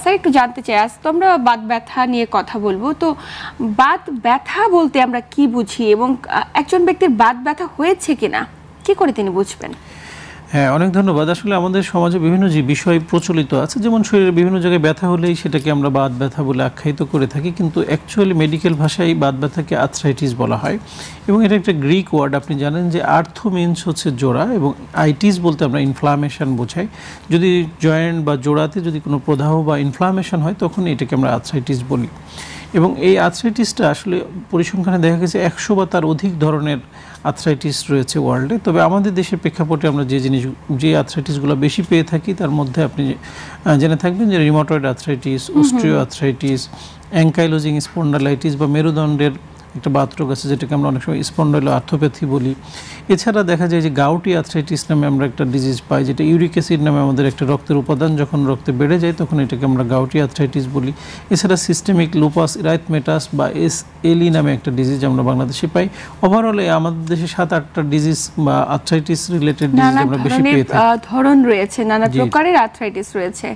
Sir একটু জানতে চাই, আজ তো আমরা বাত ব্যথা নিয়ে কথা বলবো, তো বাত ব্যথা বলতে আমরা কি বুঝি এবং একজন ব্যক্তির বাত ব্যথা হয়েছে কিনা কি করে তিনি বুঝবেন? হ্যাঁ, অনেক ধন্যবাদ। আসলে আমাদের সমাজে বিভিন্ন যে বিষয় প্রচলিত আছে, যেমন শরীরে বিভিন্ন জায়গায় ব্যথা হলেই সেটাকে আমরা বাত ব্যথা বলে আখ্যায়িত করে থাকি, কিন্তু অ্যাকচুয়ালি মেডিকেল ভাষায় বাত ব্যথাকে আর্থ্রাইটিস বলা হয় এবং এটা একটা গ্রিক ওয়ার্ড। আপনি জানেন যে আর্থো মিনস হচ্ছে জোড়া এবং আইটিস বলতে আমরা ইনফ্লামেশন বোঝাই। যদি জয়েন্ট বা জোড়াতে যদি কোনো প্রদাহ বা ইনফ্লামেশন হয় তখন এটাকে আমরা আর্থ্রাইটিস বলি। এবং এই আর্থ্রাইটিসটা আসলে পরিসংখ্যানে দেখা গেছে 100 বা তার অধিক ধরনের আর্থ্রাইটিস রয়েছে ওয়ার্ল্ডে। তবে আমাদের দেশের প্রেক্ষাপটে আমরা যে আর্থ্রাইটিসগুলো বেশি পেয়ে থাকি তার মধ্যে আপনি জেনে থাকবেন যে rheumatoid arthritis, osteo arthritis, ankylosing spondylitis বা মেরুদণ্ডের একটা বাতরোগ আছে যেটাকে আমরা অনেক সময় স্পন্ডাইলো আর্থোপ্যাথি বলি। এছাড়া দেখা যায় যে গাউটি আর্থ্রাইটিস নামে আমরা একটা ডিজিজ পাই, যেটা ইউরিক অ্যাসিড নামে আমাদের একটা রক্তের উপাদান যখন রক্তে বেড়ে যায় তখন এটাকে আমরা গাউটি আর্থ্রাইটিস বলি। এছাড়া সিস্টেমিক লুপাস এরাইথমেটাস বা SLE নামে একটা ডিজিজ আমরা বাংলাদেশে পাই। ওভারঅলে আমাদের দেশে 7-8টা ডিজিজ বা আর্থ্রাইটিস রিলেটেড ডিজিজ আমরা বেশি পেয়ে থাকি। ধরন রয়েছে, নানা প্রকারের আর্থ্রাইটিস রয়েছে।